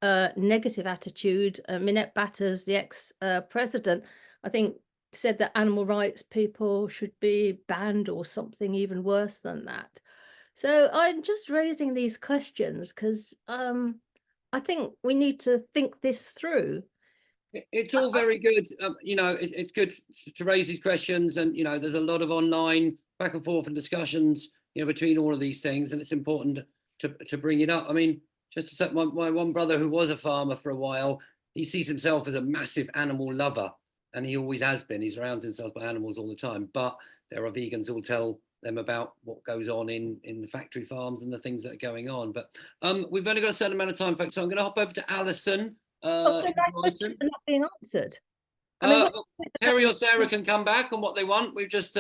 Speaker 5: negative attitude. Minette Batters, the ex-president, I think, said that animal rights people should be banned or something even worse than that. So I'm just raising these questions because I think we need to think this through.
Speaker 1: It's all very good. It's good to raise these questions, and there's a lot of online back and forth and discussions between all of these things, and it's important to bring it up. I mean, just to say, my one brother who was a farmer for a while, he sees himself as a massive animal lover, and he always has been. He surrounds himself by animals all the time, but there are vegans who will tell them about what goes on in the factory farms and the things that are going on. But we've only got a certain amount of time, folks, so I'm going to hop over to Alison.
Speaker 5: So that questions are not being answered. I mean,
Speaker 1: Kerry or Sarah can come back on what they want. We've just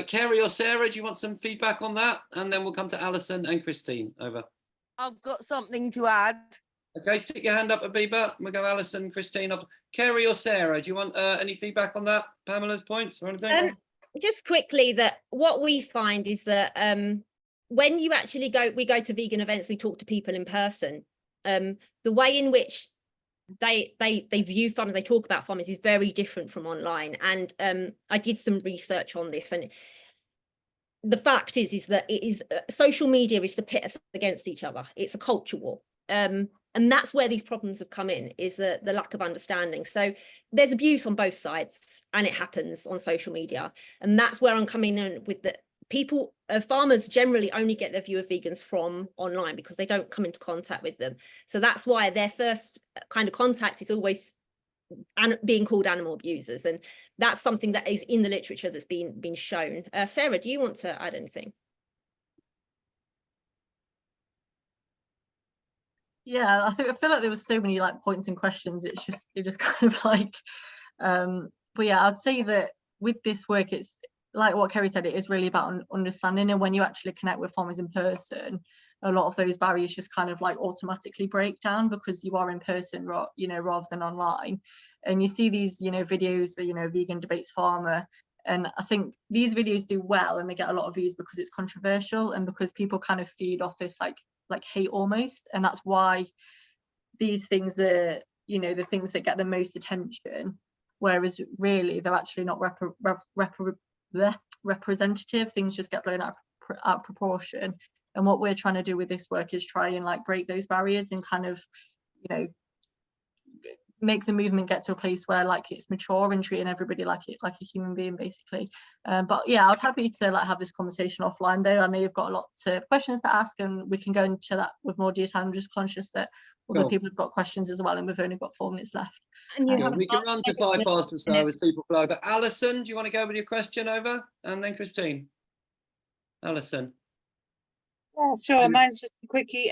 Speaker 1: Kerry or Sarah, do you want some feedback on that? And then we'll come to Alison and Christine. Over.
Speaker 6: I've got something to add.
Speaker 1: Okay, stick your hand up, Abiba. We'll go Alison, Christine. Kerry or Sarah, do you want any feedback on that? Pamela's points or anything?
Speaker 3: Just quickly, that what we find is that when you actually we go to vegan events, we talk to people in person. The way in which they view farmers, they talk about farmers, is very different from online. And I did some research on this, and the fact is that it is social media is to pit us against each other. It's a culture war. And that's where these problems have come in, is the lack of understanding. So there's abuse on both sides, and it happens on social media. And that's where I'm coming in with the people. Farmers generally only get their view of vegans from online because they don't come into contact with them. So that's why their first kind of contact is always being called animal abusers. And that's something that is in the literature that's been shown. Sarah, do you want to add anything?
Speaker 2: Yeah, I feel like there was so many points and questions. It just kind of but yeah, I'd say that with this work, it's like what Kerry said, it is really about understanding, and when you actually connect with farmers in person, a lot of those barriers just kind of like automatically break down because you are in person, you know, rather than online. And you see these, you know, videos, you know, Vegan Debates Farmer, and I think these videos do well and they get a lot of views because it's controversial and because people kind of feed off this like hate almost, and that's why these things are, you know, the things that get the most attention, whereas really they're actually not representative. Things just get blown out of proportion. And what we're trying to do with this work is try and like break those barriers and kind of, you know, make the movement get to a place where like it's mature and treating everybody like a human being, basically. But yeah, I'd happy to like have this conversation offline though. I know you've got a lot of questions to ask and we can go into that with more detail. I'm just conscious that other people have got questions as well and we've only got 4 minutes left.
Speaker 5: And you
Speaker 1: we can run to 5 past or so as people flow. But Alison, do you want to go with your question over? And then Christine. Alison.
Speaker 7: Yeah, sure. Mine's just a quickie.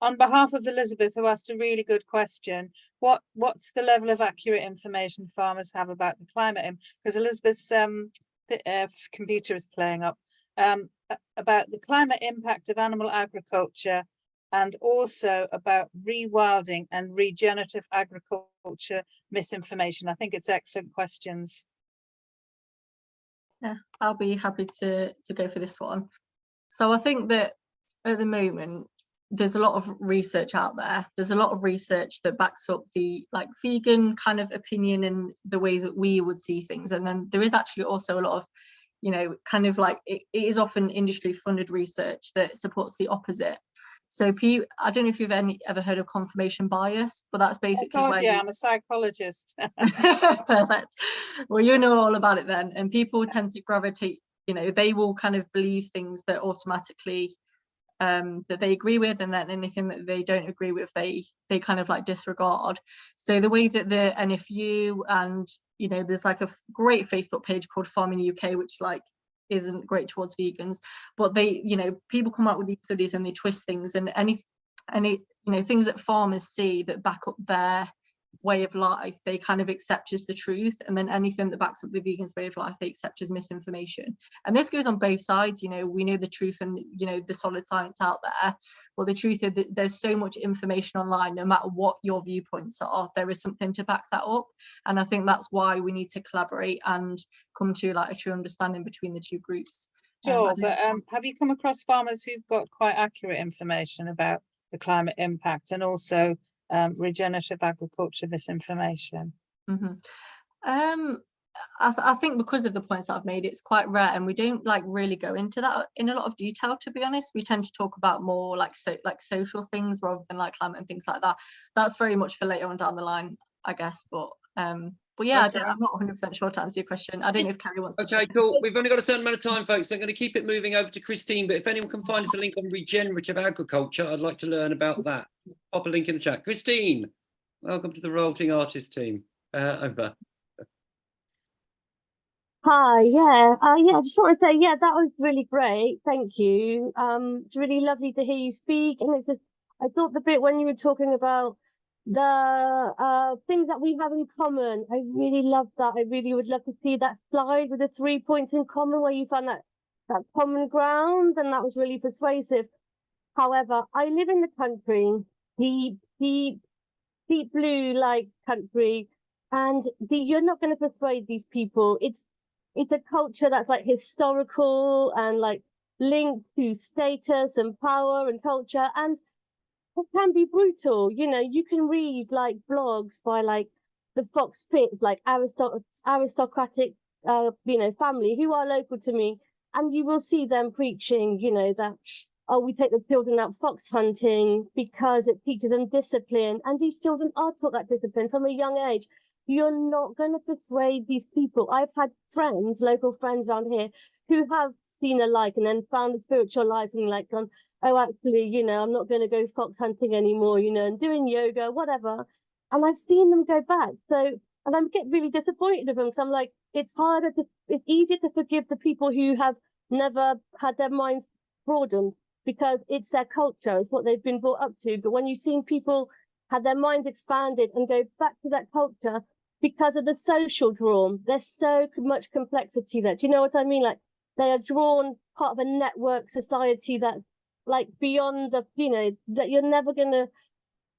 Speaker 7: On behalf of Elizabeth, who asked a really good question, what's the level of accurate information farmers have about the climate? Because Elizabeth's computer is playing up, about the climate impact of animal agriculture, and also about rewilding and regenerative agriculture misinformation. I think it's excellent questions.
Speaker 2: Yeah, I'll be happy to go for this one. So I think that at the moment, there's a lot of research out there. There's a lot of research that backs up the like vegan kind of opinion and the way that we would see things. And then there is actually also a lot of, you know, kind of like it is often industry funded research that supports the opposite. So I don't know if you've ever heard of confirmation bias, but that's basically
Speaker 7: I'm a psychologist.
Speaker 2: Perfect. Well, you know all about it then. And people tend to gravitate, you know, they will kind of believe things that automatically that they agree with, and then anything that they don't agree with they kind of like disregard. So the way that the NFU and, you know, there's like a great Facebook page called Farming UK, which like isn't great towards vegans, but they, you know, people come out with these studies and they twist things, and any you know, things that farmers see that back up their way of life they kind of accept as the truth, and then anything that backs up the vegans way of life they accept as misinformation. And this goes on both sides. You know, we know the truth and, you know, the solid science out there, well, the truth is that there's so much information online, no matter what your viewpoints are, there is something to back that up. And I think that's why we need to collaborate and come to like a true understanding between the two groups.
Speaker 7: Sure, but have you come across farmers who've got quite accurate information about the climate impact and also regenerative agriculture misinformation?
Speaker 2: I think because of the points that I've made, it's quite rare, and we don't like really go into that in a lot of detail, to be honest. We tend to talk about more like social things rather than like climate and things like that. That's very much for later on down the line, I guess. But yeah,
Speaker 1: okay.
Speaker 2: I'm not 100% sure to answer your question. I don't know if Kerry wants to.
Speaker 1: Okay, cool. We've only got a certain amount of time, folks. So I'm going to keep it moving over to Christine, but if anyone can find us a link on regenerative agriculture, I'd like to learn about that. Pop a link in the chat. Christine, welcome to the Rolting Artist team. Over.
Speaker 5: Hi, yeah, I just want to say, yeah, that was really great. Thank you. It's really lovely to hear you speak. And I thought the bit when you were talking about the things that we have in common, I really loved that. I really would love to see that slide with the 3 points in common where you found that common ground, and that was really persuasive. However, I live in the country, deep blue like country, and you're not going to persuade these people. It's a culture that's like historical and like linked to status and power and culture, and it can be brutal. You know, you can read like blogs by like the Fox Pit, like aristocratic you know, family who are local to me, and you will see them preaching, you know, that, oh, we take the children out fox hunting because it teaches them discipline, and these children are taught that discipline from a young age. You're not going to persuade these people. I've had friends, local friends around here, who have seen a like and then found the spiritual life and like gone, oh, actually, you know, I'm not going to go fox hunting anymore, you know, and doing yoga, whatever. And I've seen them go back. So, and I get really disappointed with them because I'm like, it's easier to forgive the people who have never had their minds broadened because it's their culture, it's what they've been brought up to. But when you've seen people have their minds expanded and go back to that culture, because of the social draw. There's so much complexity there. Do you know what I mean? Like, they are drawn part of a network society that, like, beyond the, you know, that you're never going to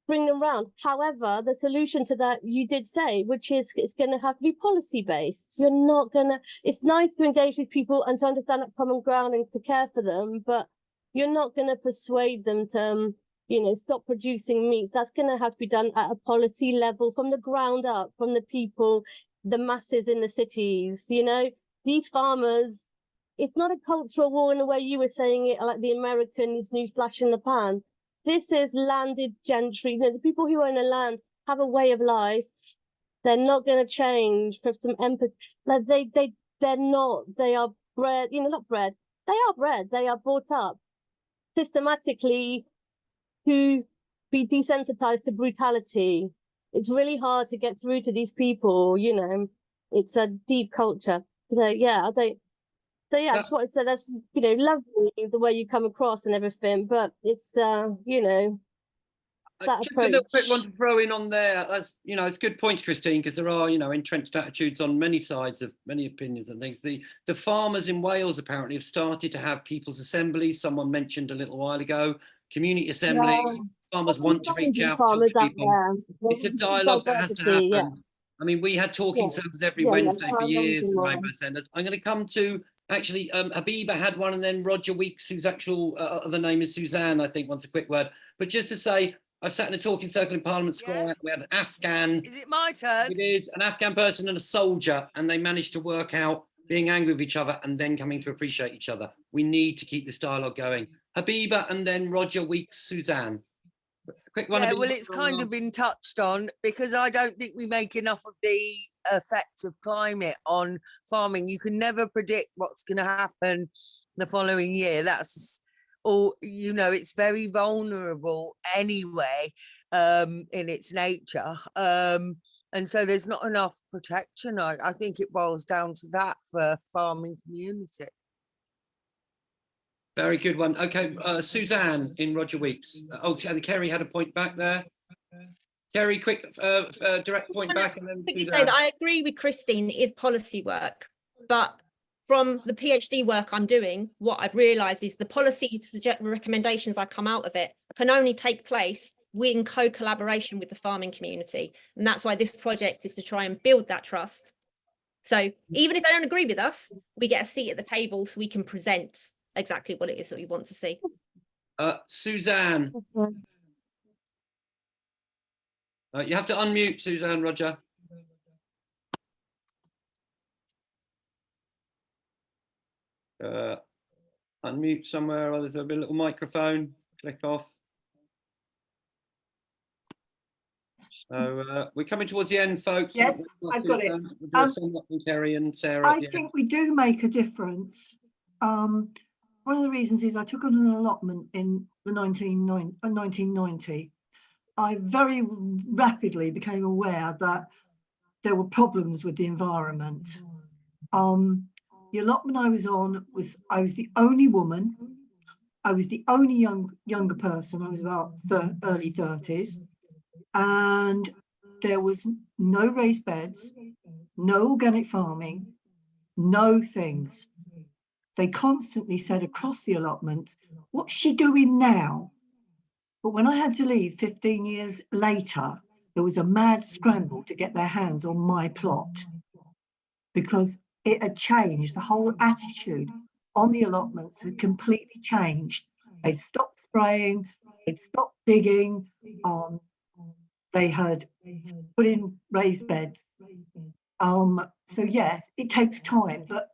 Speaker 5: bring them round. However, the solution to that, you did say, which is it's going to have to be policy based. You're not going to, it's nice to engage these people and to understand that common ground and to care for them, but you're not going to persuade them to, you know, stop producing meat. That's going to have to be done at a policy level from the ground up, from the people, the masses in the cities. You know, these farmers, it's not a cultural war in the way you were saying it, like the Americans, new flash in the pan. This is landed gentry. You know, the people who own the land have a way of life. They're not going to change for some empathy. Like they're not. They are bred. You know, not bred. They are bred. They are brought up systematically to be desensitized to brutality. It's really hard to get through to these people. You know, it's a deep culture. So yeah, I don't. So yeah, I just wanted to say that's, you know, lovely the way you come across and everything, but it's you know, that
Speaker 1: just
Speaker 5: approach.
Speaker 1: a little quick one to throw in on there. That's, you know, it's good points, Christine, because there are, you know, entrenched attitudes on many sides of many opinions and things. The farmers in Wales apparently have started to have people's assemblies. Someone mentioned a little while ago, community assembly.
Speaker 5: Yeah.
Speaker 1: Farmers want to reach out, talk to people. It's a dialogue that has to happen.
Speaker 5: Yeah.
Speaker 1: I mean, we had talking circles every Wednesday for years at Rainbow Centres. I'm going to come to, actually, Habiba had one, and then Roger Weeks, whose actual other name is Suzanne, I think, wants a quick word. But just to say, I've sat in a talking circle in Parliament Square.
Speaker 6: Yeah.
Speaker 1: We had an Afghan.
Speaker 6: Is it my turn?
Speaker 1: It is an Afghan person and a soldier, and they managed to work out being angry with each other and then coming to appreciate each other. We need to keep this dialogue going. Habiba, and then Roger Weeks, Suzanne. Quick one.
Speaker 6: Yeah,
Speaker 1: Habiba,
Speaker 6: well, it's kind of been touched on, because I don't think we make enough of the effects of climate on farming. You can never predict what's going to happen the following year. That's all, you know, it's very vulnerable anyway, in its nature. And so there's not enough protection. I think it boils down to that for farming community.
Speaker 1: Very good one. Okay, Suzanne in Roger Weeks. Oh, Kerry had a point back there. Kerry, quick direct point back, and then
Speaker 3: Quickly
Speaker 1: Suzanne.
Speaker 3: say that I agree with Christine, it is policy work, but from the PhD work I'm doing, what I've realised is the policy recommendations that come out of it can only take place in co-collaboration with the farming community. And that's why this project is to try and build that trust. So even if they don't agree with us, we get a seat at the table so we can present exactly what it is that we want to see.
Speaker 1: Suzanne. You have to unmute, Suzanne, Roger. Unmute somewhere, or there's a little microphone. Click off. So we're coming towards the end, folks.
Speaker 8: Yes, I've got it.
Speaker 1: We'll sum up with Kerry and Sarah.
Speaker 8: I think we do make a difference. One of the reasons is I took on an allotment in the 1990. I very rapidly became aware that there were problems with the environment. The allotment I was on was, I was the only woman. I was the only younger person. I was about the early 30s. And there was no raised beds, no organic farming, no things. They constantly said across the allotments, what's she doing now? But when I had to leave 15 years later, there was a mad scramble to get their hands on my plot, because it had changed. The whole attitude on the allotments had completely changed. They'd stopped spraying, they'd stopped digging, they had put in raised beds. So yes, it takes time, but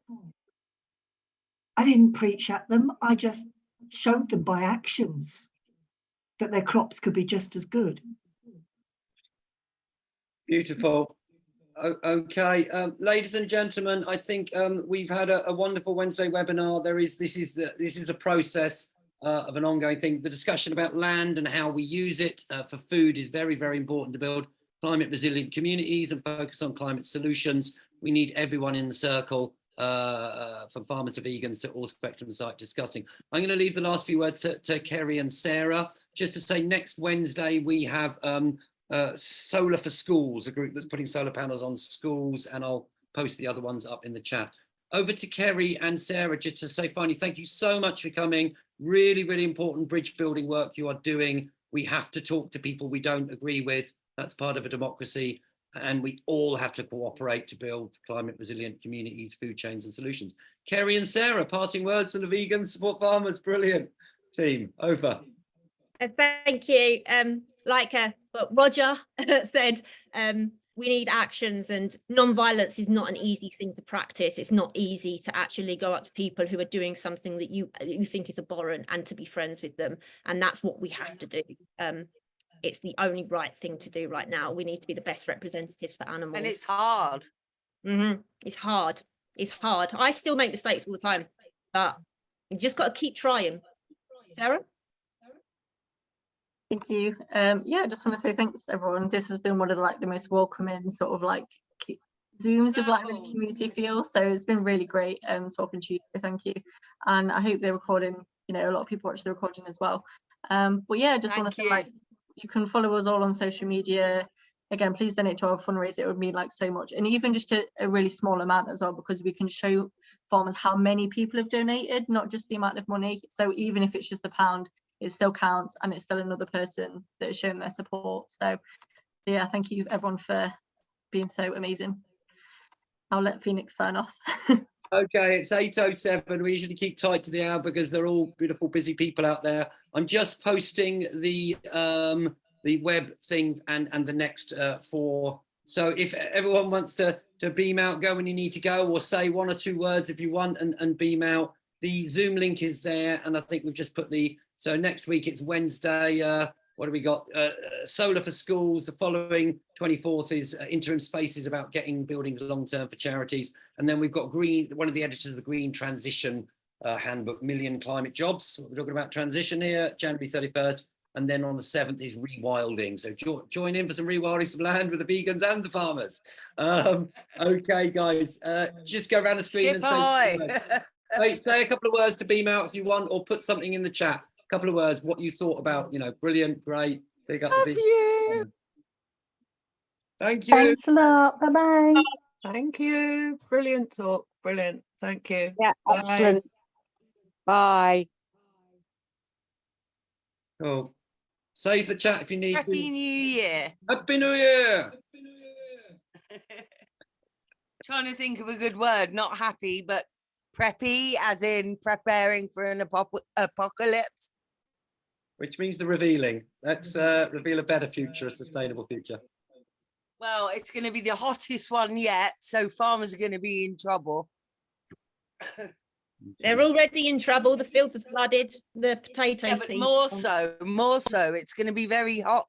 Speaker 8: I didn't preach at them. I just showed them by actions that their crops could be just as good.
Speaker 1: Beautiful. Okay, ladies and gentlemen, I think we've had a wonderful Wednesday webinar. This is a process of an ongoing thing. The discussion about land and how we use it for food is very, very important to build climate resilient communities and focus on climate solutions. We need everyone in the circle, from farmers to vegans to all spectrum site discussing. I'm going to leave the last few words to Kerry and Sarah, just to say next Wednesday we have Solar for Schools, a group that's putting solar panels on schools, and I'll post the other ones up in the chat. Over to Kerry and Sarah, just to say finally, thank you so much for coming. Really, really important bridge building work you are doing. We have to talk to people we don't agree with. That's part of a democracy. And we all have to cooperate to build climate resilient communities, food chains and solutions. Kerry and Sarah, parting words to the vegan support farmers. Brilliant team, over.
Speaker 3: Thank you. Like what Roger said, we need actions, and non-violence is not an easy thing to practice. It's not easy to actually go up to people who are doing something that you think is abhorrent and to be friends with them. And that's what we have to do. It's the only right thing to do right now. We need to be the best representatives for animals.
Speaker 6: And it's hard.
Speaker 3: It's hard. It's hard. I still make mistakes all the time, but you just got to keep trying. Sarah?
Speaker 2: Thank you. Yeah, I just want to say thanks everyone. This has been one of the most welcoming sort of Zooms of really community feel. So it's been really great talking to you. So thank you. And I hope the recording, a lot of people watch the recording as well. But yeah, I just want to say you can follow us all on social media. Again, please donate to our fundraiser. It would mean so much, and even just a really small amount as well, because we can show farmers how many people have donated, not just the amount of money. So even if it's just £1, it still counts, and it's still another person that has shown their support. So yeah, thank you everyone for being so amazing. I'll let Phoenix sign off.
Speaker 1: Okay, it's 8:07. We usually keep tight to the hour because they're all beautiful, busy people out there. I'm just posting the web thing and the next 4. So if everyone wants to beam out, go when you need to go, or say 1 or 2 words if you want and beam out. The Zoom link is there, and I think we've just put so next week it's Wednesday. What do we got? Solar for Schools. The following 24th is interim spaces about getting buildings long-term for charities. And then we've got one of the editors of the Green Transition handbook, Million Climate Jobs. We're talking about transition here, January 31st. And then on the 7th is rewilding. So join in for some rewilding some land with the vegans and the farmers. Okay, guys, just go around the screen and say a couple of words to beam out if you want, or put something in the chat. A couple of words, what you thought about, brilliant, great. Big up
Speaker 6: Love you.
Speaker 1: Thank you.
Speaker 9: Thanks a lot. Bye-bye.
Speaker 10: Thank you. Brilliant talk. Brilliant. Thank you.
Speaker 9: Yeah,
Speaker 10: Bye.
Speaker 9: excellent. Bye.
Speaker 1: Cool. Save the chat if you need
Speaker 6: Happy
Speaker 1: to.
Speaker 6: New Year.
Speaker 1: Happy New Year.
Speaker 6: Trying to think of a good word, not happy, but preppy, as in preparing for an apocalypse.
Speaker 1: Which means the revealing. Let's reveal a better future, a sustainable future.
Speaker 6: Well, it's going to be the hottest one yet, so farmers are going to be in trouble.
Speaker 3: They're already in trouble. The fields are flooded. The potato
Speaker 6: But
Speaker 3: seeds.
Speaker 6: more so. It's going to be very hot.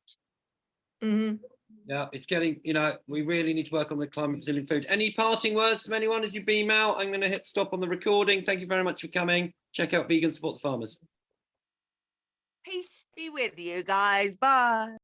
Speaker 1: Yeah, it's getting, we really need to work on the climate resilient food. Any parting words from anyone as you beam out? I'm going to hit stop on the recording. Thank you very much for coming. Check out Vegan Support the Farmers.
Speaker 6: Peace be with you guys. Bye.